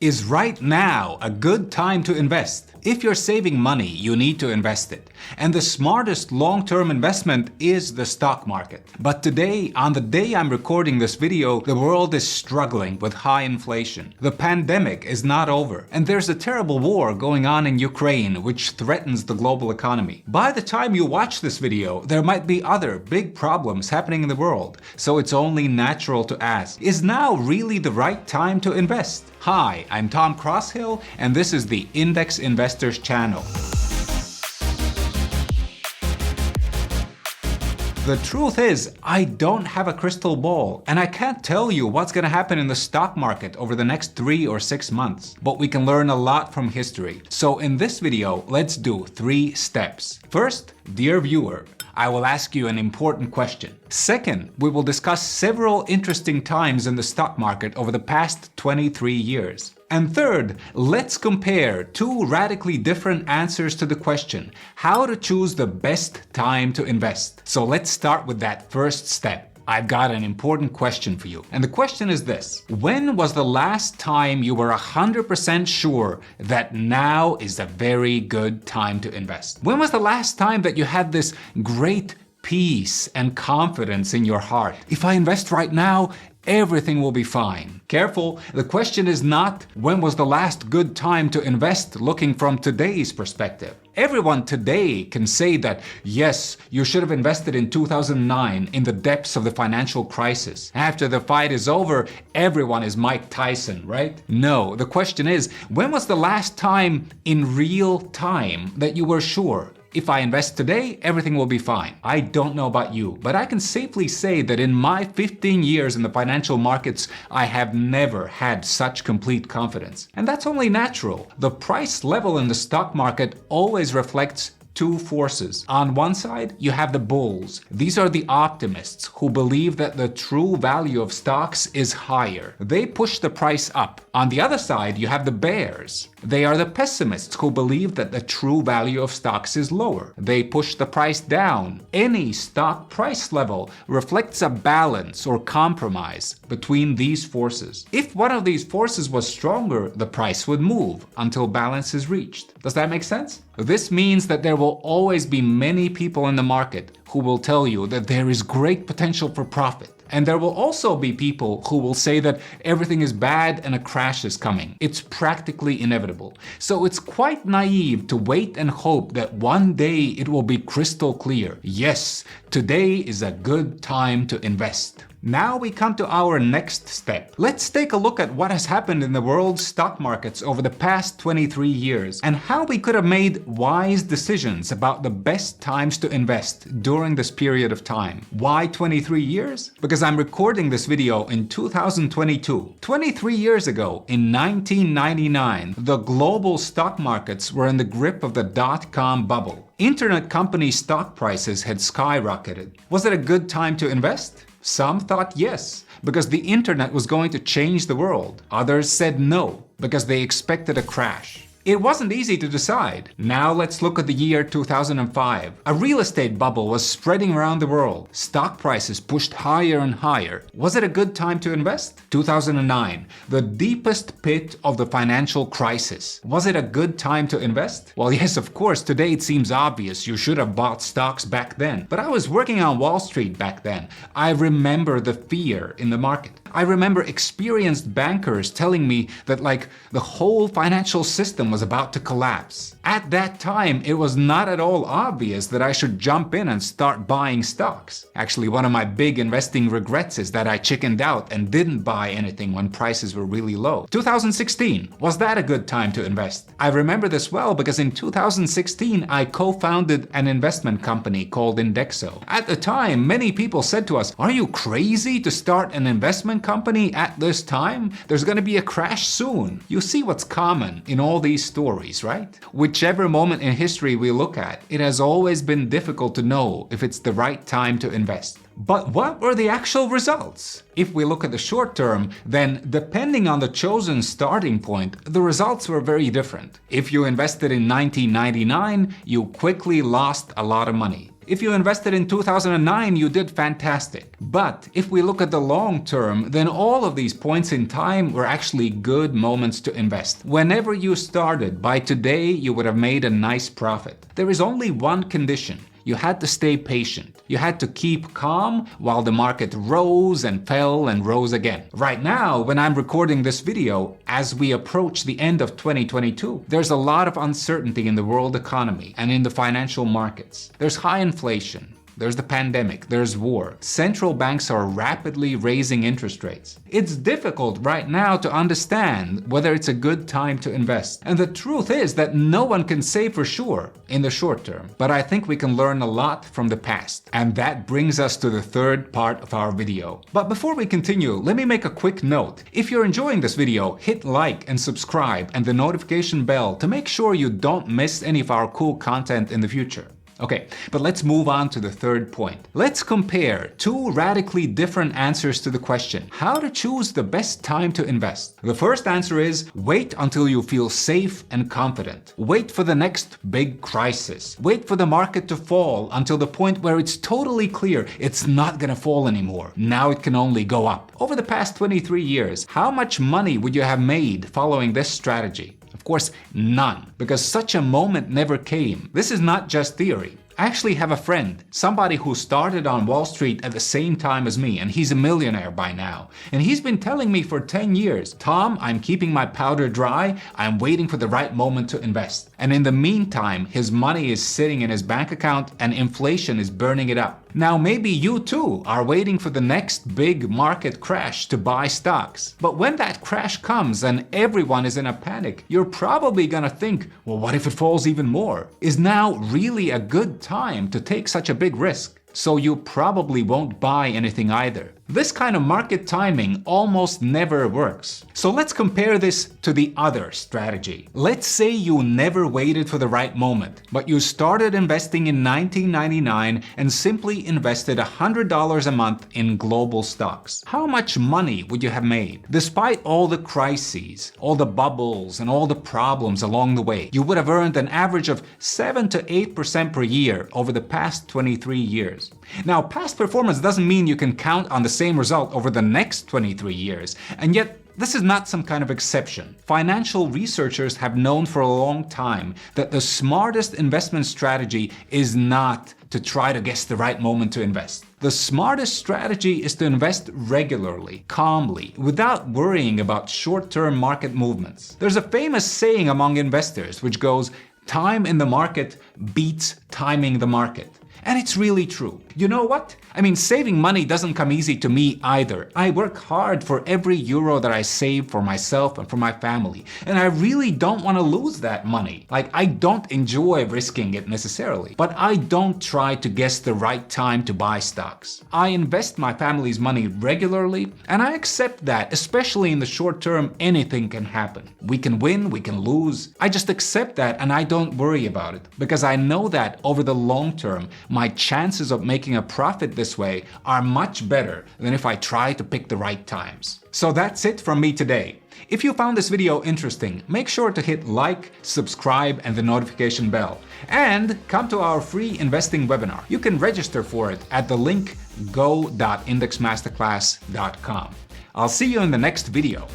Is right now a good time to invest? If you're saving money, you need to invest it. And the smartest long-term investment is the stock market. But today, on the day I'm recording this video, the world is struggling with high inflation. The pandemic is not over, and there's a terrible war going on in Ukraine, which threatens the global economy. By the time you watch this video, there might be other big problems happening in the world, so it's only natural to ask, is now really the right time to invest? Hi, I'm Tom Crosshill, and this is the Index Investors channel. The truth is, I don't have a crystal ball, and I can't tell you what's going to happen in the stock market over the next 3 or 6 months. But we can learn a lot from history. So in this video, let's do 3 steps. First, dear viewer, I will ask you an important question. Second, we will discuss several interesting times in the stock market over the past 23 years. And third, let's compare 2 radically different answers to the question, how to choose the best time to invest. So let's start with that first step. I've got an important question for you. And the question is this: when was the last time you were 100% sure that now is a very good time to invest? When was the last time that you had this great peace and confidence in your heart? If I invest right now, everything will be fine. Careful, the question is not when was the last good time to invest looking from today's perspective. Everyone today can say that, yes, you should have invested in 2009 in the depths of the financial crisis. After the fight is over, everyone is Mike Tyson, right? No, the question is, when was the last time in real time that you were sure? If I invest today, everything will be fine. I don't know about you, but I can safely say that in my 15 years in the financial markets, I have never had such complete confidence. And that's only natural. The price level in the stock market always reflects 2 forces. On one side, you have the bulls. These are the optimists who believe that the true value of stocks is higher. They push the price up. On the other side, you have the bears. They are the pessimists who believe that the true value of stocks is lower. They push the price down. Any stock price level reflects a balance or compromise between these forces. If one of these forces was stronger, the price would move until balance is reached. Does that make sense? This means that there will always be many people in the market who will tell you that there is great potential for profit. And there will also be people who will say that everything is bad and a crash is coming. It's practically inevitable. So it's quite naive to wait and hope that one day it will be crystal clear. Yes, today is a good time to invest. Now we come to our next step. Let's take a look at what has happened in the world's stock markets over the past 23 years and how we could have made wise decisions about the best times to invest during this period of time. Why 23 years? Because I'm recording this video in 2022. 23 years ago, in 1999, the global stock markets were in the grip of the dot-com bubble. Internet company stock prices had skyrocketed. Was it a good time to invest? Some thought yes, because the internet was going to change the world. Others said no, because they expected a crash. It wasn't easy to decide. Now let's look at the year 2005. A real estate bubble was spreading around the world. Stock prices pushed higher and higher. Was it a good time to invest? 2009, the deepest pit of the financial crisis. Was it a good time to invest? Well, yes, of course, today it seems obvious you should have bought stocks back then. But I was working on Wall Street back then. I remember the fear in the market. I remember experienced bankers telling me that the whole financial system was about to collapse. At that time, it was not at all obvious that I should jump in and start buying stocks. Actually, one of my big investing regrets is that I chickened out and didn't buy anything when prices were really low. 2016, was that a good time to invest? I remember this well because in 2016, I co-founded an investment company called Indexo. At the time, many people said to us, "Are you crazy to start an investment company at this time? There's going to be a crash soon." You see what's common in all these stories, right? Whichever moment in history we look at, it has always been difficult to know if it's the right time to invest. But what were the actual results? If we look at the short term, then depending on the chosen starting point, the results were very different. If you invested in 1999, you quickly lost a lot of money. If you invested in 2009, you did fantastic. But if we look at the long term, then all of these points in time were actually good moments to invest. Whenever you started, by today you would have made a nice profit. There is only one condition. You had to stay patient. You had to keep calm while the market rose and fell and rose again. Right now, when I'm recording this video, as we approach the end of 2022, there's a lot of uncertainty in the world economy and in the financial markets. There's high inflation. There's the pandemic, there's war. Central banks are rapidly raising interest rates. It's difficult right now to understand whether it's a good time to invest. And the truth is that no one can say for sure in the short term. But I think we can learn a lot from the past. And that brings us to the third part of our video. But before we continue, let me make a quick note. If you're enjoying this video, hit like and subscribe and the notification bell to make sure you don't miss any of our cool content in the future. Okay, but let's move on to the third point. Let's compare two radically different answers to the question, how to choose the best time to invest. The first answer is, wait until you feel safe and confident. Wait for the next big crisis. Wait for the market to fall until the point where it's totally clear it's not gonna fall anymore. Now it can only go up. Over the past 23 years, how much money would you have made following this strategy? Of course, none, because such a moment never came. This is not just theory. I actually have a friend, somebody who started on Wall Street at the same time as me, and he's a millionaire by now. And he's been telling me for 10 years, Tom, I'm keeping my powder dry, I'm waiting for the right moment to invest. And in the meantime, his money is sitting in his bank account and inflation is burning it up. Now maybe you too are waiting for the next big market crash to buy stocks. But when that crash comes and everyone is in a panic, you're probably gonna think, well, what if it falls even more? Is now really a good time to take such a big risk? So you probably won't buy anything either. This kind of market timing almost never works. So let's compare this to the other strategy. Let's say you never waited for the right moment, but you started investing in 1999 and simply invested $100 a month in global stocks. How much money would you have made? Despite all the crises, all the bubbles, and all the problems along the way, you would have earned an average of 7 to 8% per year over the past 23 years. Now, past performance doesn't mean you can count on the same result over the next 23 years, and yet this is not some kind of exception. Financial researchers have known for a long time that the smartest investment strategy is not to try to guess the right moment to invest. The smartest strategy is to invest regularly, calmly, without worrying about short-term market movements. There's a famous saying among investors which goes, time in the market beats timing the market. And it's really true. You know what? I mean, saving money doesn't come easy to me either. I work hard for every euro that I save for myself and for my family. And I really don't want to lose that money. Like, I don't enjoy risking it necessarily. But I don't try to guess the right time to buy stocks. I invest my family's money regularly, and I accept that, especially in the short term, anything can happen. We can win, we can lose. I just accept that and I don't worry about it. Because I know that over the long term, my chances of making a profit this way are much better than if I try to pick the right times. So that's it from me today. If you found this video interesting, make sure to hit like, subscribe, and the notification bell. And come to our free investing webinar. You can register for it at the link go.indexmasterclass.com. I'll see you in the next video.